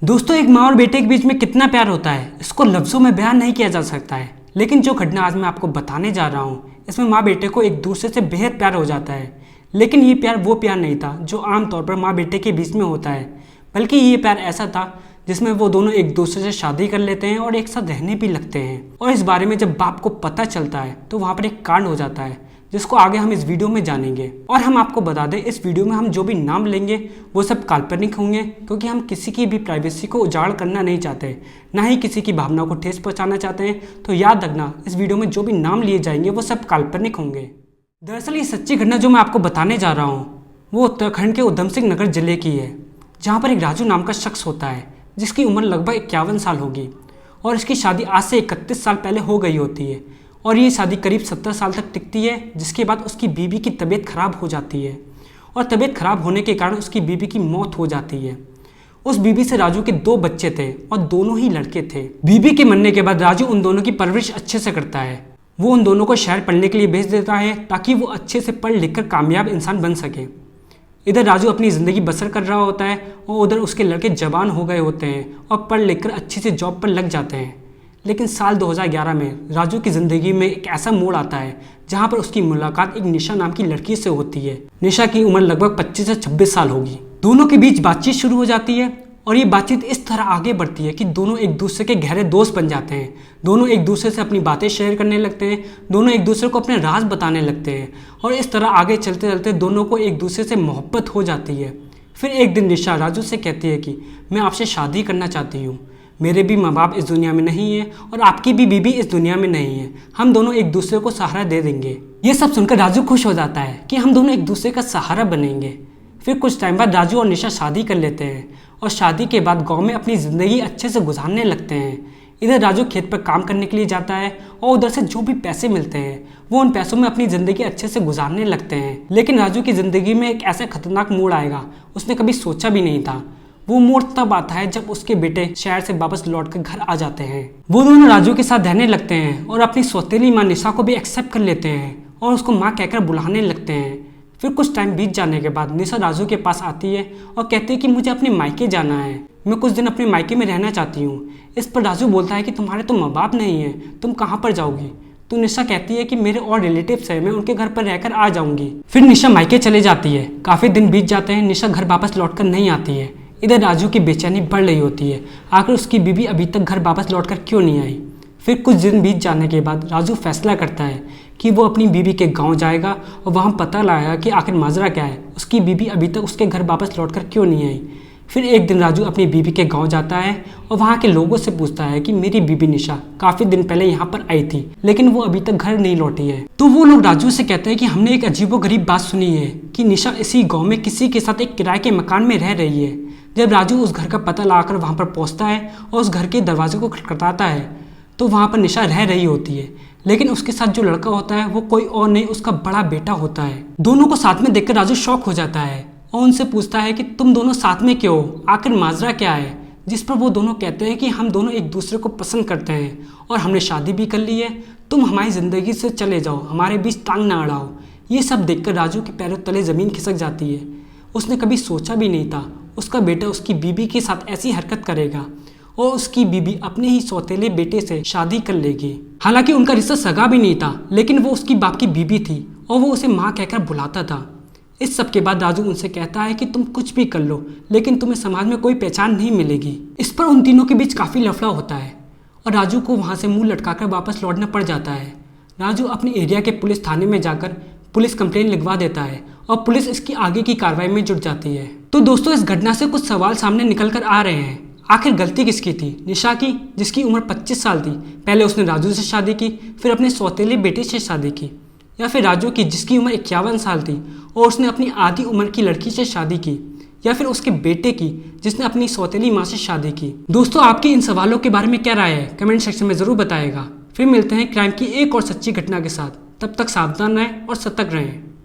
दोस्तों, एक माँ और बेटे के बीच में कितना प्यार होता है इसको लफ्ज़ों में बयान नहीं किया जा सकता है। लेकिन जो घटना आज मैं आपको बताने जा रहा हूँ, इसमें माँ बेटे को एक दूसरे से बेहद प्यार हो जाता है। लेकिन ये प्यार वो प्यार नहीं था जो आमतौर पर माँ बेटे के बीच में होता है, बल्कि ये प्यार ऐसा था जिसमें वो दोनों एक दूसरे से शादी कर लेते हैं और एक साथ रहने भी लगते हैं। और इस बारे में जब बाप को पता चलता है तो वहाँ पर एक कांड हो जाता है जिसको आगे हम इस वीडियो में जानेंगे। और हम आपको बता दें, इस वीडियो में हम जो भी नाम लेंगे वो सब काल्पनिक होंगे, क्योंकि हम किसी की भी प्राइवेसी को उजाड़ करना नहीं चाहते, ना ही किसी की भावना को ठेस पहुंचाना चाहते हैं। तो याद रखना, इस वीडियो में जो भी नाम लिए जाएंगे वो सब काल्पनिक होंगे। दरअसल ये सच्ची घटना जो मैं आपको बताने जा रहा हूँ वो उत्तराखंड के उधम सिंह नगर जिले की है, जहाँ पर एक राजू नाम का शख्स होता है जिसकी उम्र लगभग 51 साल होगी और इसकी शादी आज से 31 साल पहले हो गई होती है। और ये शादी करीब 70 साल तक टिकती है, जिसके बाद उसकी बीवी की तबीयत खराब हो जाती है और तबीयत खराब होने के कारण उसकी बीवी की मौत हो जाती है। उस बीवी से राजू के 2 बच्चे थे और दोनों ही लड़के थे। बीवी के मरने के बाद राजू उन दोनों की परवरिश अच्छे से करता है। वो उन दोनों को शहर पढ़ने के लिए भेज देता है ताकि वो अच्छे से पढ़ लिख कर कामयाब इंसान बन सके। इधर राजू अपनी ज़िंदगी बसर कर रहा होता है और उधर उसके लड़के जवान हो गए होते हैं और पढ़ लिख कर अच्छी से जॉब पर लग जाते हैं। लेकिन साल 2011 में राजू की ज़िंदगी में एक ऐसा मोड़ आता है जहां पर उसकी मुलाकात एक निशा नाम की लड़की से होती है। निशा की उम्र लगभग 25 से 26 साल होगी। दोनों के बीच बातचीत शुरू हो जाती है और ये बातचीत इस तरह आगे बढ़ती है कि दोनों एक दूसरे के गहरे दोस्त बन जाते हैं। दोनों एक दूसरे से अपनी बातें शेयर करने लगते हैं, दोनों एक दूसरे को अपने राज बताने लगते हैं और इस तरह आगे चलते चलते दोनों को एक दूसरे से मोहब्बत हो जाती है। फिर एक दिन निशा राजू से कहती है कि मैं आपसे शादी करना चाहती हूँ। मेरे भी माँ बाप इस दुनिया में नहीं है और आपकी भी बीवी इस दुनिया में नहीं है। हम दोनों एक दूसरे को सहारा दे देंगे। ये सब सुनकर राजू खुश हो जाता है कि हम दोनों एक दूसरे का सहारा बनेंगे। फिर कुछ टाइम बाद राजू और निशा शादी कर लेते हैं और शादी के बाद गांव में अपनी ज़िंदगी अच्छे से गुजारने लगते हैं। इधर राजू खेत पर काम करने के लिए जाता है और उधर से जो भी पैसे मिलते हैं वो उन पैसों में अपनी ज़िंदगी अच्छे से गुजारने लगते हैं। लेकिन राजू की ज़िंदगी में एक ऐसा खतरनाक मोड़ आएगा उसने कभी सोचा भी नहीं था। वो मोड़ तब आता है जब उसके बेटे शहर से वापस लौटकर घर आ जाते हैं। वो दोनों राजू के साथ रहने लगते हैं और अपनी सौतेली माँ निशा को भी एक्सेप्ट कर लेते हैं और उसको माँ कहकर बुलाने लगते हैं। फिर कुछ टाइम बीत जाने के बाद निशा राजू के पास आती है और कहती है कि मुझे अपने मायके जाना है, मैं कुछ दिन अपने मायके में रहना चाहती हूँ। इस पर राजू बोलता है कि तुम्हारे तो माँ बाप नहीं है, तुम कहाँ पर जाओगी? तो निशा कहती है कि मेरे और रिलेटिव्स हैं, मैं उनके घर पर रहकर आ जाऊँगी। फिर निशा मायके चले जाती है। काफ़ी दिन बीत जाते हैं, निशा घर वापस लौट कर नहीं आती है। इधर राजू की बेचैनी बढ़ रही होती है, आखिर उसकी बीवी अभी तक घर वापस लौटकर क्यों नहीं आई। फिर कुछ दिन बीत जाने के बाद राजू फैसला करता है कि वो अपनी बीवी के गांव जाएगा और वहां पता लगाएगा कि आखिर माजरा क्या है, उसकी बीवी अभी तक उसके घर वापस लौटकर क्यों नहीं आई। फिर एक दिन राजू अपनी बीवी के गांव जाता है और वहाँ के लोगों से पूछता है कि मेरी बीवी निशा काफ़ी दिन पहले यहाँ पर आई थी लेकिन वो अभी तक घर नहीं लौटी है। तो वो लोग राजू से कहते हैं कि हमने एक अजीबोगरीब बात सुनी है कि निशा इसी गाँव में किसी के साथ एक किराए के मकान में रह रही है। जब राजू उस घर का पता लगाकर वहाँ पर पहुँचता है और उस घर के दरवाजे को खटखटाता है तो वहाँ पर निशा रह रही होती है, लेकिन उसके साथ जो लड़का होता है वो कोई और नहीं, उसका बड़ा बेटा होता है। दोनों को साथ में देखकर राजू शॉक हो जाता है और उनसे पूछता है कि तुम दोनों साथ में क्यों हो, आखिर माजरा क्या है। जिस पर वो दोनों कहते हैं कि हम दोनों एक दूसरे को पसंद करते हैं और हमने शादी भी कर ली है, तुम हमारी ज़िंदगी से चले जाओ, हमारे बीच टांग ना अड़ाओ। ये सब देखकर राजू के पैरों तले ज़मीन खिसक जाती है। उसने कभी सोचा भी नहीं था उसका बेटा उसकी बीवी के साथ ऐसी हरकत करेगा और उसकी बीवी अपने ही सौतेले बेटे से शादी कर लेगी। हालांकि उनका रिश्ता सगा भी नहीं था, लेकिन वो उसकी बाप की बीवी थी और वो उसे माँ कहकर बुलाता था। इस सब के बाद राजू उनसे कहता है कि तुम कुछ भी कर लो लेकिन तुम्हें समाज में कोई पहचान नहीं मिलेगी। इस पर उन तीनों के बीच काफ़ी लफड़ा होता है और राजू को वहाँ से मुँह लटकाकर वापस लौटना पड़ जाता है। राजू अपने एरिया के पुलिस थाने में जाकर पुलिस कंप्लेन लिखवा देता है और पुलिस इसकी आगे की कार्रवाई में जुट जाती है। तो दोस्तों, इस घटना से कुछ सवाल सामने निकल कर आ रहे हैं। आखिर गलती किसकी थी? निशा की, जिसकी उम्र 25 साल थी, पहले उसने राजू से शादी की, फिर अपने सौतेले बेटे से शादी की, या फिर राजू की जिसकी उम्र 51 साल थी और उसने अपनी आधी उम्र की लड़की से शादी की, या फिर उसके बेटे की जिसने अपनी सौतेली माँ से शादी की? दोस्तों, आपकी इन सवालों के बारे में क्या राय है कमेंट सेक्शन में ज़रूर बताइएगा। फिर मिलते हैं क्राइम की एक और सच्ची घटना के साथ। तब तक सावधान रहें और सतर्क रहें।